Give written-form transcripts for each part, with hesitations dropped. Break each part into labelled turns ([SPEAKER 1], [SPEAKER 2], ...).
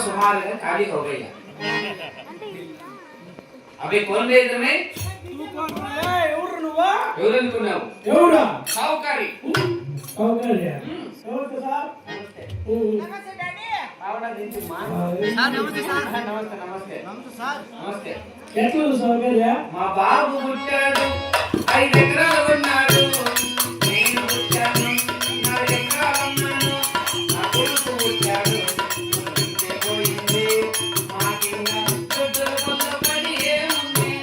[SPEAKER 1] सुमार खाली हो गई। अभी कौन ले इधर में? सावकारी మా బాబు పుట్టాడు 5 ఎకరాలు ఉన్నాడు నేను పుట్టాను 4 ఎకరాలు ఉన్నాను నా కొడుకు పుట్టాడు పోయింది మా కింద చెట్టుల కొల్ల పడి ఏముంది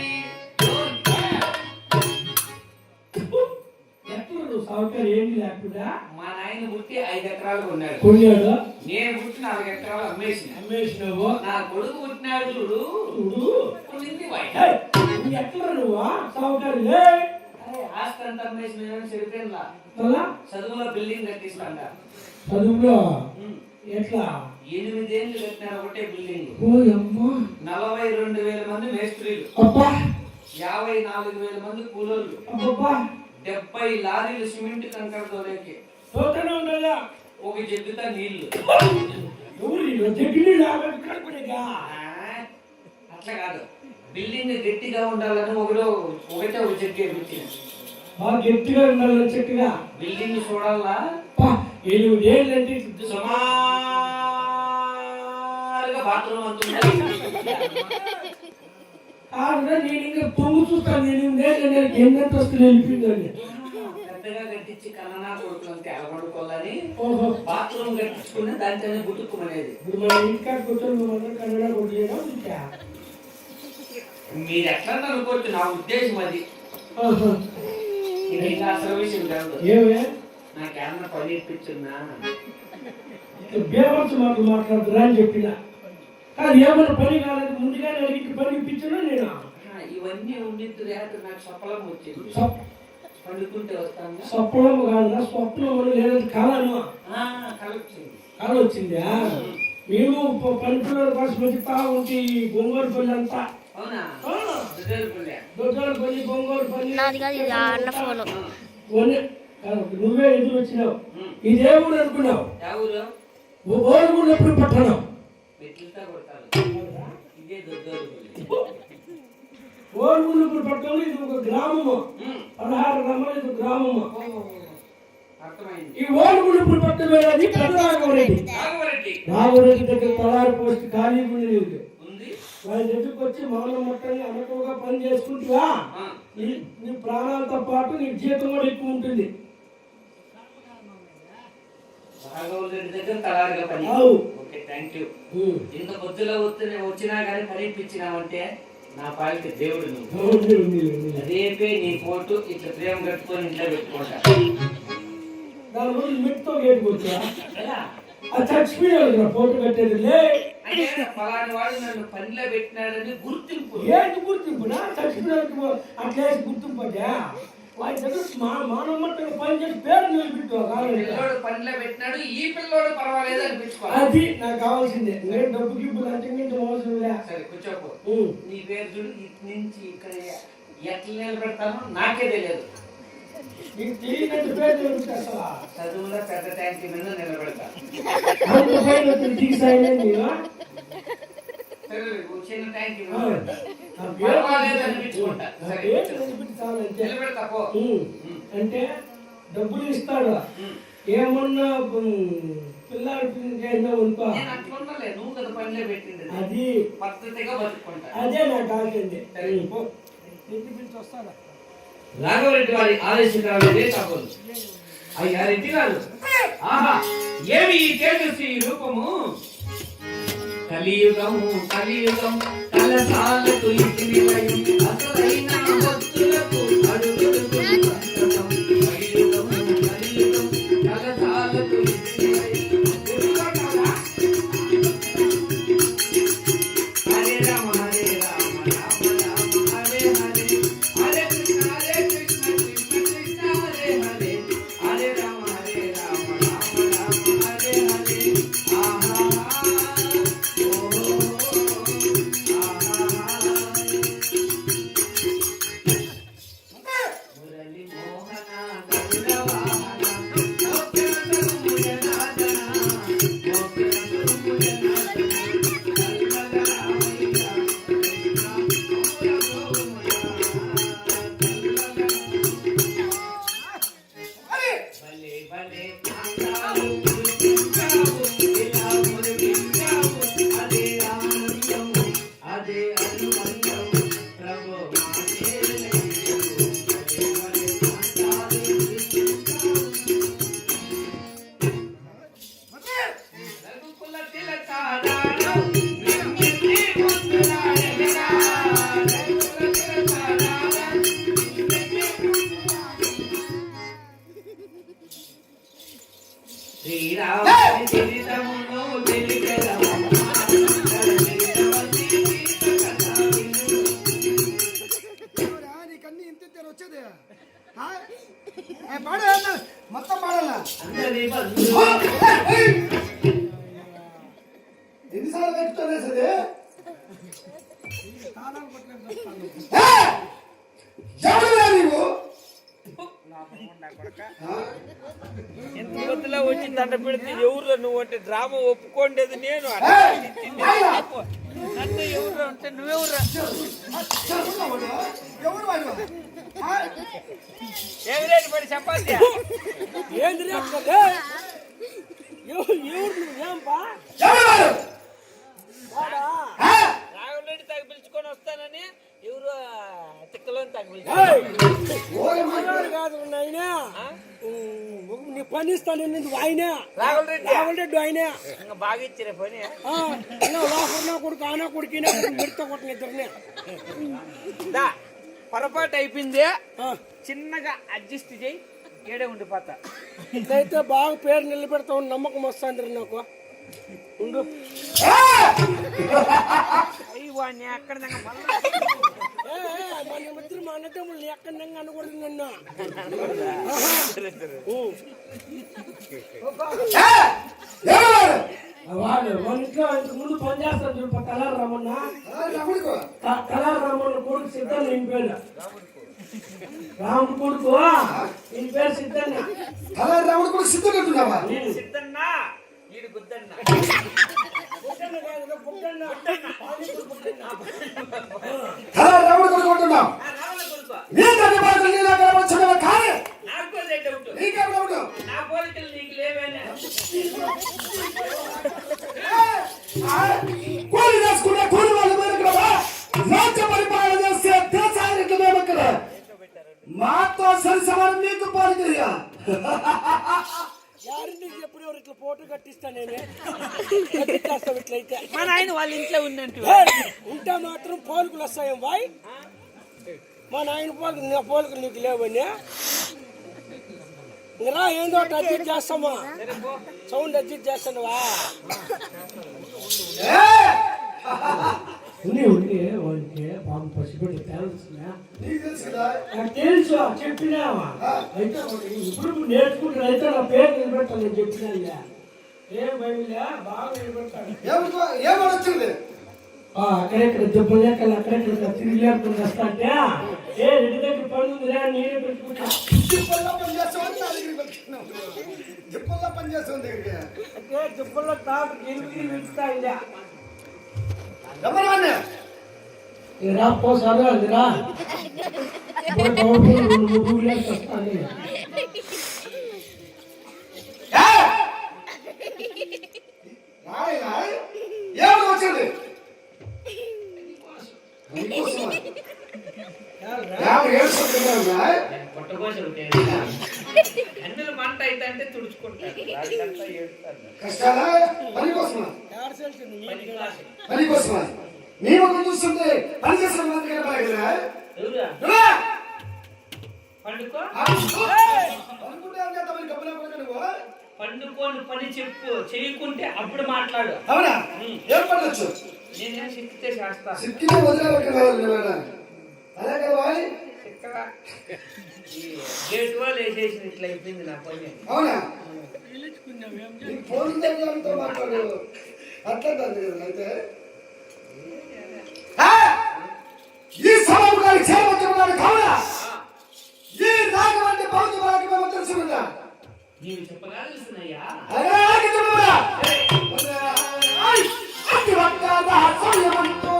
[SPEAKER 2] ఎట్లు సౌకర్యం ఏమి లేకుండా
[SPEAKER 1] మా నాయన పుట్టి 5 ఎకరాలు కొన్నాడు నేను పుట్టి 4 ఎకరాలు
[SPEAKER 2] అమ్మేసినావు
[SPEAKER 1] నా కొడుకు పుట్టినాడు చూడు కొన్నింది
[SPEAKER 2] ఎట్లా నువ్వు సౌకర్యం
[SPEAKER 1] ఆస్తి అంతా అమ్మేసిన చెడిపోయిందా చదువులో బిల్డింగ్ కట్టిస్తాంట
[SPEAKER 2] చదువులో ఎట్లా
[SPEAKER 1] 8 ఏళ్ళు కట్టినారు ఒకటే బిల్డింగ్ 42,000 మంది మేస్త్రీలు 54,000 మంది కూలోళ్ళు 70 లారీలు సిమెంట్ కంకర తోలేకి ఒక జగ్గుతా నీళ్లు అట్లా కాదు బిల్డింగ్ గట్టిగా ఉండాలని ఒకటే ఒక జగ్గే పెట్టిన
[SPEAKER 2] గట్టిగా ఉండాలి చెట్టుగా
[SPEAKER 1] బిల్డింగ్ చూడాలా
[SPEAKER 2] 7 ఏళ్ళంటే
[SPEAKER 1] సుమారుగా బాత్రూమ్ అంటుంది
[SPEAKER 2] నేను ఇంకా పొంగు చూస్తాను 8 ఏళ్ళు ఎన్నెంత వస్తుంది వెళ్ళిపోయిందని
[SPEAKER 1] పెద్దగా కట్టించి కన్నా కొడుకులంటే అలవడుకోవాలని బాత్రూమ్ కట్టించుకుని దాంట్లోనే గుట్టుకునేది
[SPEAKER 2] ఇంటికాడ కూర్చొని కన్నడ కొట్టేయడం
[SPEAKER 1] మీరు ఎట్లా అనుకోవచ్చు నా ఉద్దేశం అది ఇది అసలు విషయం కాదు నాకేమన్నా పని ఇప్పించున్నా
[SPEAKER 2] బేవర్స్ మాట్లాడుతున్నా అని చెప్పిన కానీ ఏమన్నా పని కాలేదు ముందుగానే అడిగి పని ఇప్పించున్నా నేను
[SPEAKER 1] ఇవన్నీ ఉండిద్దు లేకపోతే నాకు సఫలం వచ్చింది పండుకుంటే వస్తాను
[SPEAKER 2] సఫలం కాదు స్వప్నం లేదంటే కళను కళ వచ్చిందా మేము పనిపిల్లల కోసం వెతుకుతా ఉంటే గొంగూరు పల్లి అంతా దొడ్డపల్లి గొంగూరు పల్లి నువ్వే ఎదురు వచ్చినావు ఇదే ఊరు అనుకున్నావు ఓరుగుండు ఎప్పుడు పట్టణం ఓరుగుండు ఇప్పుడు పట్టణంలో ఇది ఒక గ్రామము 16 గ్రామాలు ఇది గ్రామము ఈ ఓరుగుండు ఇప్పుడు పట్టణం రాఘవరెడ్డి దగ్గర తలారి పోస్ట్ ఖాళీ ఉంది వాళ్ళ దగ్గరికి వచ్చి మానవ మొట్టని అనుకువగా పని చేసుకుంటువా నీ ప్రాణాలతో పాటు నీ జీతం కూడా ఎక్కువ ఉంటుంది
[SPEAKER 1] ఇంత పొద్దులో వచ్చినా కానీ పనిపించినావంటే నా పాలికి దేవుడు రేపే నీ ఫోటో ఇట్లా ప్రేమ కట్టుకొని ఇంట్లో పెట్టుకుంటా
[SPEAKER 2] దాని రోజు మెట్తో వేడుకొచ్చా చచ్చిపోయాడు ఫోటో కట్టేది
[SPEAKER 1] పలాని వాడు నన్ను పనిలో పెట్టినాడని గుర్తింపు
[SPEAKER 2] ఏంటి గుర్తింపు చచ్చిపోయాడు అట్లా గుర్తింపు వాడి దగ్గర మానవ మట్టంగా పని చేసి పేరు నిలబెట్టు
[SPEAKER 1] పనిలో పెట్టినాడు ఈ పిల్లోడు పర్వాలేదు అనిపించుకోవాలి
[SPEAKER 2] అది నాకు కావాల్సిందే నేను డబ్బు గిబ్బులు అంటే అవసరం లే
[SPEAKER 1] సరే కూర్చోపో నీ పేరు చూడు ఇటు నుంచి ఇక్కడ ఎట్లా నిలబెడతానో నాకే తెలియదు చదువులో పెద్ద ట్యాంక్ మీద నిలబెడతా చిన్న ట్యాంక్ నిలబెడతా
[SPEAKER 2] అంటే డబ్బులు ఇస్తాడు ఏమన్నా పిల్లలు
[SPEAKER 1] నువ్వు కదా పనిలో పెట్టింది
[SPEAKER 2] అది
[SPEAKER 1] పద్ధతిగా బతుకుంటా
[SPEAKER 2] అదే నాకు కావాల్సింది వస్తాడా
[SPEAKER 1] రాఘవరెడ్డి వారి ఆదేశించాలి కాబోలు. అయ్యా రెడ్డి గారు, ఆహా ఏమి ఈ తేజస్వి రూపము! కలియుగము కలియుగం కలసాలకు ఇది నిలయం, అసలైన భక్తులకు అడుగడుగు సంతతం. కలియుగము కలియుగం కలసాలకు ఇది నిలయం. హరే రామ హరే రామ రామ రామ హరే హరే, హరే కృష్ణ కృష్ణ కృష్ణ హరే హరే, హరే రామ రామ రామ హరే హరే. ఆహా మురళి మోహన గరుడ వాహన మోక్షణ తుముయ నాదన, మోక్షణ తుముయ నాదన, కల్లగరామయ్య కృష్ణ అమర గోముల భలే భలే కాంతాలు మురిపించావు, ఇలా మురిపించావు, అదే ఆనందం అదే అనుబంధం ప్రభు మానేలయ్యవు. భలే భలే కాంతాలు మురిపించావు. రఘుకుల తిలకారాణం నిన్నెత్తి ముందులాడెదరా, రఘుకుల తిలకారాణం నిన్నెత్తి శ్రీరాముని చరితమును తెలిపెదమమ్మా, చరితవతి సీత కథ విను.
[SPEAKER 3] నీకన్నీ ఇంత వచ్చేది పాడే మొత్తం పాడాలా
[SPEAKER 1] అందరి బంధువు
[SPEAKER 3] ఎన్నిసార్లు పెట్టుకోలే సరే ఎవరురా నీవు
[SPEAKER 4] ఎంత వద్దులా వచ్చి దండ పెడితే ఎవరు నువ్వు అంటే డ్రామా ఒప్పుకోండేది నేను నన్ను ఎవరు అంటే నువ్వెవరు
[SPEAKER 3] ఎవరు వాడు
[SPEAKER 4] ఏమి రేటు పడి చపాతి
[SPEAKER 2] ఏంది రే అక్కడే? ఎవరు నువ్వేంపా?
[SPEAKER 3] ఎవరు వాడు
[SPEAKER 4] రాఘవరెడ్డి తాగి పిలుచుకొని వస్తానని ఎవరు తిక్కలోని తాగి
[SPEAKER 2] ఏయ్!
[SPEAKER 3] ఓరే
[SPEAKER 2] మగాడు కాదు నాయనా. నీ పని ఇస్తాను నువ్వు ఆయనే
[SPEAKER 4] రాఘవరెడ్డి
[SPEAKER 2] రావలరెడ్డి ఆయనే.
[SPEAKER 4] ఇంకా బాగా ఇచ్చిరే పని
[SPEAKER 2] లోపల నా కొడుకు ఆనా కొడుకు ఈయన కొడుకు మిడత కొట్టిన ఇద్దరినే.
[SPEAKER 4] దా పొరపాటు అయిపోయింది, చిన్నగా అడ్జస్ట్ చేయి, ఏడే ఉండిపోతా.
[SPEAKER 2] ఇదైతే బాగా పేరు నిలబెడతావు నమ్మకం వస్తుంది నాకు. ఉండు
[SPEAKER 4] అయ్యి వాడిని అక్కడ
[SPEAKER 2] మన మిత్రులు మా అన్నదమ్ములు ఎక్కడ అనకూడదు నన్ను. వాడు మన ఇంట్లో ఇంతకు ముందు పనిచేస్తాను చూడు కలర్ రమణ. కలర్ రమణ కొడుకు సిద్ధన్న ఈయన పేరు. రాముడు కొడుకు ఈయన పేరు సిద్ధన్న.
[SPEAKER 3] కలర్ రాముడు కూడా సిద్ధం కట్టున్నావా
[SPEAKER 4] సిద్ధన్నా ఈడు గుద్దన్నా
[SPEAKER 2] బుగ్గన్న కాదు, బుగ్గన్న.
[SPEAKER 3] కలర్ రాముడు కూడా కొట్టున్నావు
[SPEAKER 4] రావణ కొడుకో
[SPEAKER 3] నీ తల్లి బాధలు నీ దగ్గర వచ్చాడు కానీ
[SPEAKER 4] నాకు అదే డౌట్,
[SPEAKER 3] నీకే డౌట్
[SPEAKER 4] నా పోలికలు నీకు లేవేనా?
[SPEAKER 3] కూలి చేసుకుంటే కూలి వాళ్ళ మీద ఇక్కడ రాజ్య పరిపాలన చేస్తే దేశానికి మేము ఇక్కడ మాతో సరి సమానం నీకు పాల్గొయ్యా
[SPEAKER 2] ఎవరిని ఎప్పుడు ఎవరు ఇట్లా ఫోటో కట్టిస్తా నేనే కట్టిస్తావు ఇట్లయితే.
[SPEAKER 4] మా నాయన వాళ్ళ ఇంట్లో ఉన్నట్టు
[SPEAKER 2] ఉంటే మాత్రం పోలికలు వస్తాయి బాయ్. మా నాయన పోలికలు నా పోలికలు నీకు లేవని ఇంకా ఏందో అడ్జస్ట్ చేస్తామా, సౌండ్ అడ్జస్ట్ చేస్తానువా. వాడికి బాగా పసిపెట్టి తెలుసునా,
[SPEAKER 3] నీకు తెలుసు కదా
[SPEAKER 2] నాకు తెలుసు చెప్పినావా. అయితే ఇప్పుడు నేర్చుకుంటాను, అయితే నా పేరు నిలబెట్టాను నేను చెప్పినా. ఏం భయమిలే బాగా నిలబెట్టాను.
[SPEAKER 3] ఏమని వచ్చింది
[SPEAKER 2] అక్కడెక్కడ దెబ్బలేకలు అక్కడెక్కడ తిరిగి లేకుండా వస్తా అంటే ఏ రెడ్డి దగ్గర పని ఉందిరా నేనే పెట్టుకుంటా.
[SPEAKER 3] జిప్పల్లో పని చేస్తామని నా దగ్గరికి పెట్టుకున్నావు జిప్పల్లో పని చేస్తామని దగ్గరికి
[SPEAKER 2] అంటే దుబ్బల్లో తాపు గెలిపి పెంచుతా ఇలా
[SPEAKER 3] ఎవరు
[SPEAKER 2] రా పోసారు అదిరా వస్తాను.
[SPEAKER 3] ఏమని వచ్చింది ఏడు
[SPEAKER 1] మంట అయితే అంటే తుడుచుకుంటాడు రాత్రంతా ఏడుస్తాడు.
[SPEAKER 3] కష్టాలా పని కోసమా
[SPEAKER 1] పని కాదు.
[SPEAKER 3] పని కోసమా నీ ఒక చూస్తుంటే పని చేసిన మందికైనా బాగా
[SPEAKER 1] ఎవరా? పండుకో పండుకోని పని చెప్పు, చేయకుంటే అప్పుడు మాట్లాడు.
[SPEAKER 3] అవునా ఏం పడవచ్చు
[SPEAKER 1] నేనేం సిక్కితే చేస్తా.
[SPEAKER 3] సిక్కితే వదిలేవా అదే కదా బాయ్
[SPEAKER 1] ఇక్కడ ఈ గేట్ వాళ్ళు వేసేసి ఇట్లా అయిపోయింది నా పని.
[SPEAKER 3] అవునా ఫోన్ దగ్గరతో మాట్లాడు అట్లా అయితే ఈ సమయం గారి చేరవచ్చుకున్నాడు కావునా ఈ రాగవంటి బౌద్ధ భాగ్యమేమో తెలుసుకుందా
[SPEAKER 1] నీవు చెప్పగలుగుతున్నాయ్యా?
[SPEAKER 3] అదే చెప్పరా అతి వక్త సమయమంతో